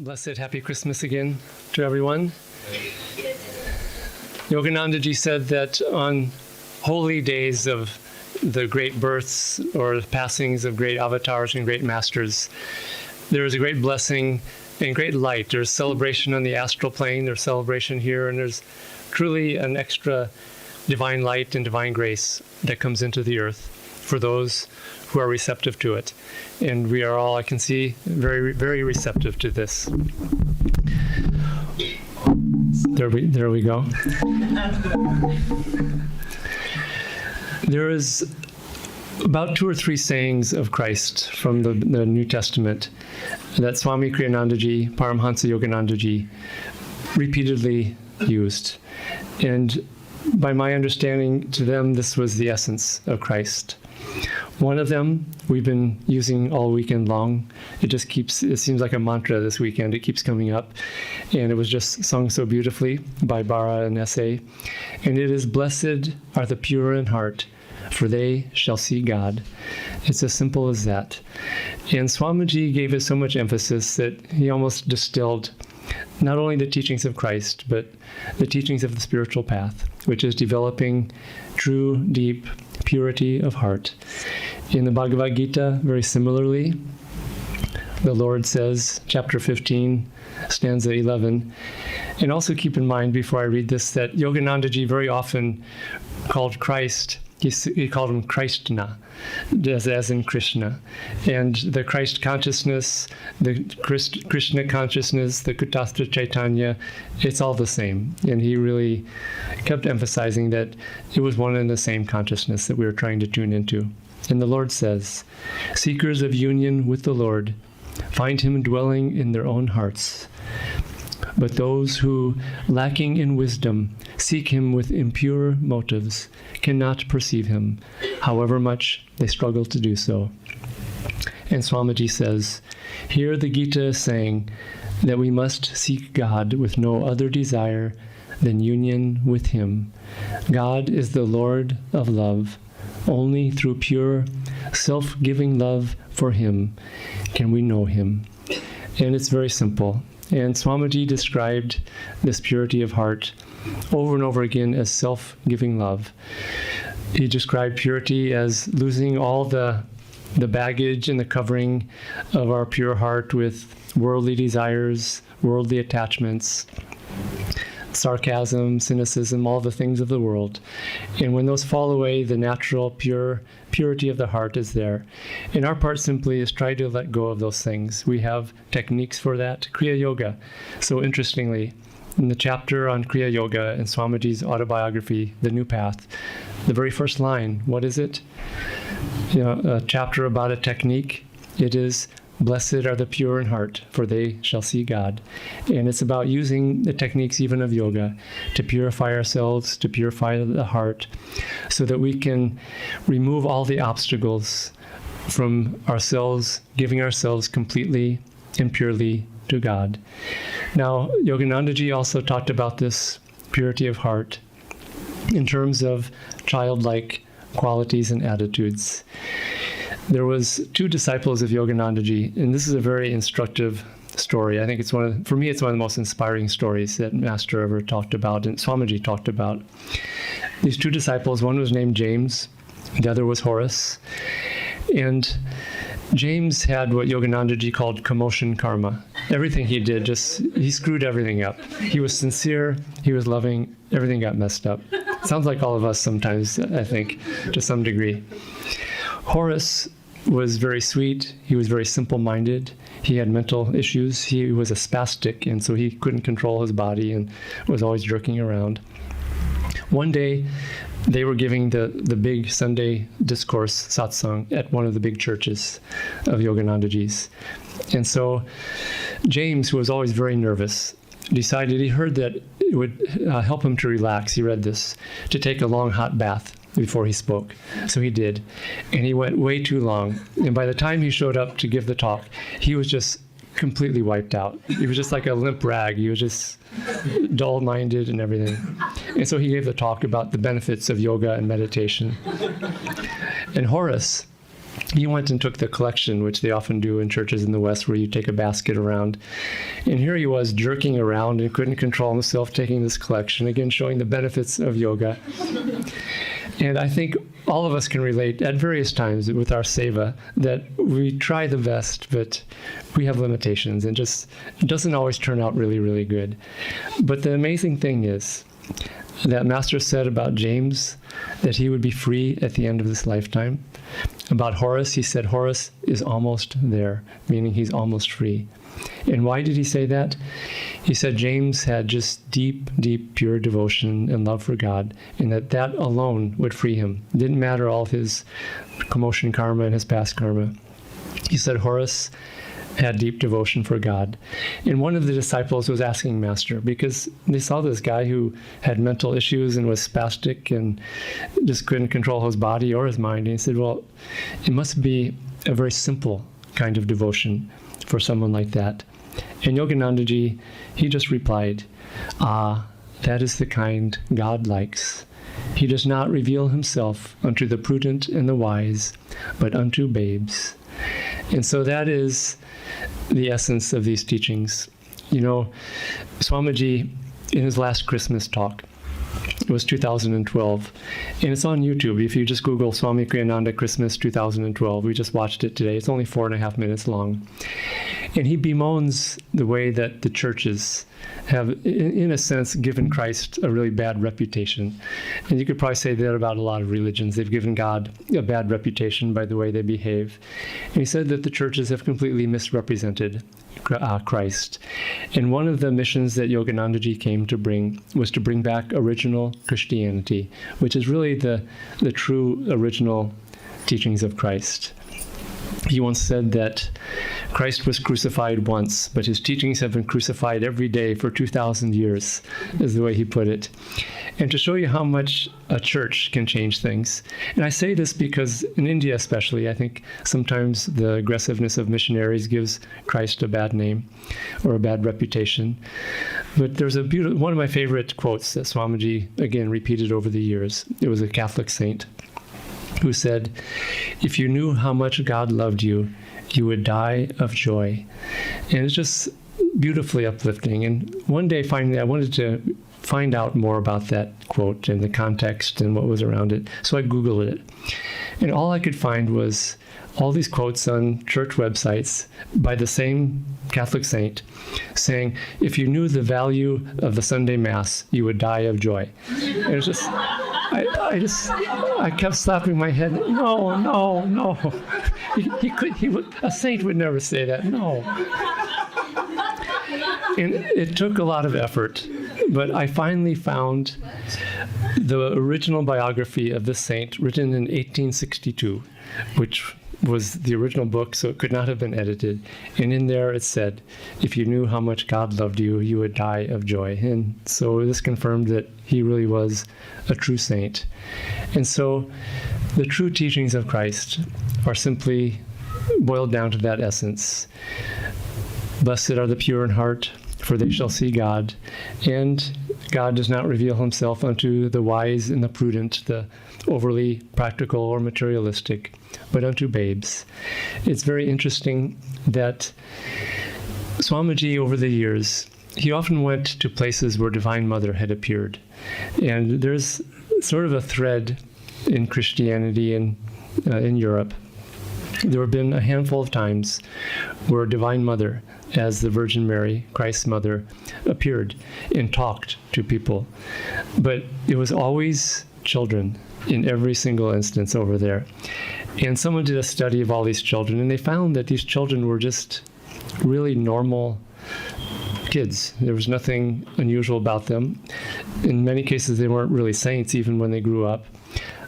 Blessed happy Christmas again to everyone. Yoganandaji said that on holy days of the great births or passings of great avatars and great masters, there is a great blessing and great light. There's celebration on the astral plane, there's celebration here, and there's truly an extra divine light and divine grace that comes into the earth for those who are receptive to it. And we are all, I can see, very, very receptive to this. There we go. There is about 2 or 3 sayings of Christ from the New Testament that Swami Kriyanandaji, Paramhansa Yoganandaji repeatedly used. And by my understanding, to them, this was the essence of Christ. One of them we've been using all weekend long. It seems like a mantra this weekend. It keeps coming up. And it was just sung so beautifully by Bara and S.A. And it is, "Blessed are the pure in heart, for they shall see God." It's as simple as that. And Swamiji gave it so much emphasis that he almost distilled not only the teachings of Christ, but the teachings of the spiritual path, which is developing true, deep purity of heart. In the Bhagavad Gita, very similarly, the Lord says, chapter 15, stanza 11, and also keep in mind before I read this that Yoganandaji very often called Christ, he called him Christna, as in Krishna. And the Christ consciousness, the Krishna consciousness, the Kutastha Chaitanya, it's all the same. And he really kept emphasizing that it was one and the same consciousness that we were trying to tune into. And the Lord says, "Seekers of union with the Lord find him dwelling in their own hearts. But those who, lacking in wisdom, seek him with impure motives, cannot perceive him, however much they struggle to do so." And Swamiji says, here the Gita is saying that we must seek God with no other desire than union with him. God is the Lord of love. Only through pure, self-giving love for him can we know him. And it's very simple. And Swamiji described this purity of heart over and over again as self-giving love. He described purity as losing all the baggage and the covering of our pure heart with worldly desires, worldly attachments, sarcasm, cynicism, all the things of the world. And when those fall away, the natural purity of the heart is there. And our part simply is try to let go of those things. We have techniques for that. Kriya Yoga. So interestingly, in the chapter on Kriya Yoga in Swamiji's autobiography, The New Path, the very first line, what is it? A chapter about a technique. It is, "Blessed are the pure in heart, for they shall see God." And it's about using the techniques even of yoga to purify ourselves, to purify the heart, so that we can remove all the obstacles from ourselves, giving ourselves completely and purely to God. Now, Yoganandaji also talked about this purity of heart in terms of childlike qualities and attitudes. There was 2 disciples of Yoganandaji, and this is a very instructive story. I think it's for me, it's one of the most inspiring stories that Master ever talked about and Swamiji talked about. These 2 disciples, one was named James, the other was Horace. And James had what Yoganandaji called commotion karma. Everything he did, he screwed everything up. He was sincere, he was loving, everything got messed up. Sounds like all of us sometimes, I think, to some degree. Horace was very sweet. He was very simple-minded. He had mental issues. He was a spastic, and so he couldn't control his body and was always jerking around. One day, they were giving the big Sunday discourse satsang at one of the big churches of Yoganandaji's. And so James, who was always very nervous, decided, he heard that it would help him to relax, he read this, to take a long hot bath before he spoke. So he did. And he went way too long. And by the time he showed up to give the talk, he was just completely wiped out. He was just like a limp rag. He was just dull-minded and everything. And so he gave the talk about the benefits of yoga and meditation. And Horace, he went and took the collection, which they often do in churches in the West, where you take a basket around. And here he was jerking around and couldn't control himself taking this collection, again, showing the benefits of yoga. And I think all of us can relate at various times with our seva that we try the best, but we have limitations, and just it doesn't always turn out really, really good. But the amazing thing is that Master said about James that he would be free at the end of this lifetime. About Horace, he said Horace is almost there, meaning he's almost free. And why did he say that? He said James had just deep, deep, pure devotion and love for God, and that alone would free him. It didn't matter all of his commotion karma and his past karma. He said Horace had deep devotion for God. And one of the disciples was asking Master, because they saw this guy who had mental issues and was spastic and just couldn't control his body or his mind. And he said, well, it must be a very simple kind of devotion for someone like that. And Yoganandaji, he just replied, that is the kind God likes. He does not reveal himself unto the prudent and the wise, but unto babes. And so that is the essence of these teachings. You know, Swamiji, in his last Christmas talk, it was 2012, and it's on YouTube. If you just Google Swami Kriyananda Christmas 2012, we just watched it today. It's only 4.5 minutes long. And he bemoans the way that the churches have, in a sense, given Christ a really bad reputation. And you could probably say that about a lot of religions. They've given God a bad reputation by the way they behave. And he said that the churches have completely misrepresented Christ. And one of the missions that Yoganandaji came to bring was to bring back original Christianity, which is really the true original teachings of Christ. He once said that Christ was crucified once, but his teachings have been crucified every day for 2,000 years, is the way he put it. And to show you how much a church can change things. And I say this because in India especially, I think sometimes the aggressiveness of missionaries gives Christ a bad name or a bad reputation. But there's one of my favorite quotes that Swamiji, again, repeated over the years. It was a Catholic saint who said, if you knew how much God loved you, you would die of joy. And it's just beautifully uplifting. And one day, finally, I wanted to find out more about that quote and the context and what was around it. So I Googled it. And all I could find was all these quotes on church websites by the same Catholic saint saying, if you knew the value of the Sunday Mass, you would die of joy. And it was just, I kept slapping my head. No. A saint would never say that. No. And it took a lot of effort, but I finally found the original biography of this saint written in 1862, which was the original book, so it could not have been edited. And in there it said, if you knew how much God loved you, you would die of joy. And so this confirmed that he really was a true saint. And so the true teachings of Christ are simply boiled down to that essence. Blessed are the pure in heart, for they shall see God. And God does not reveal himself unto the wise and the prudent, the overly practical or materialistic, but unto babes. It's very interesting that Swamiji, over the years, he often went to places where Divine Mother had appeared. And there's sort of a thread in Christianity and in Europe. There have been a handful of times where Divine Mother, as the Virgin Mary, Christ's mother, appeared and talked to people. But it was always children in every single instance over there. And someone did a study of all these children, and they found that these children were just really normal kids. There was nothing unusual about them. In many cases, they weren't really saints even when they grew up.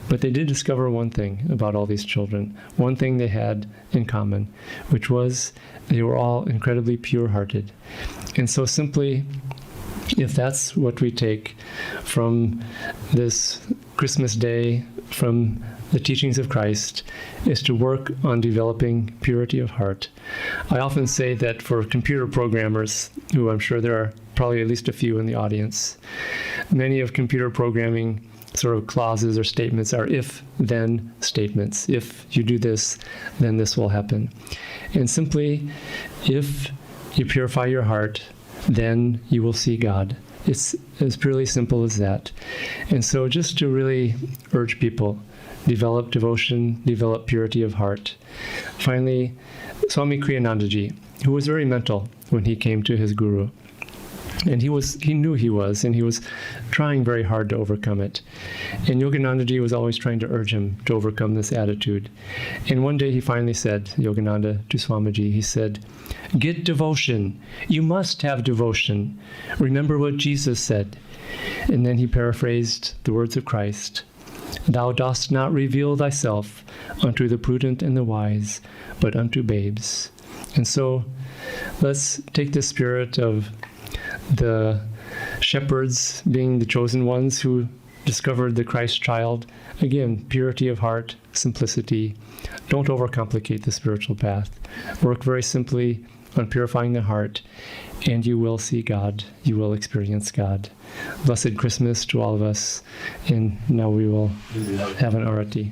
But they did discover one thing about all these children, one thing they had in common, which was they were all incredibly pure-hearted. And so simply, if that's what we take from this Christmas day, from the teachings of Christ, is to work on developing purity of heart. I often say that for computer programmers, who I'm sure there are probably at least a few in the audience, many of computer programming sort of clauses or statements are if-then statements. If you do this, then this will happen. And simply, if you purify your heart, then you will see God. It's as purely simple as that. And so just to really urge people, develop devotion, develop purity of heart. Finally, Swami Kriyanandaji, who was very mental when he came to his guru. And he knew he was, and he was trying very hard to overcome it. And Yoganandaji was always trying to urge him to overcome this attitude. And one day he finally said, Yogananda to Swamiji, he said, "Get devotion. You must have devotion. Remember what Jesus said." And then he paraphrased the words of Christ, "Thou dost not reveal thyself unto the prudent and the wise, but unto babes." And so let's take the spirit of the shepherds being the chosen ones who discovered the Christ child. Again, purity of heart, simplicity. Don't overcomplicate the spiritual path. Work very simply on purifying the heart, and you will see God. You will experience God. Blessed Christmas to all of us. And now we will have an arati.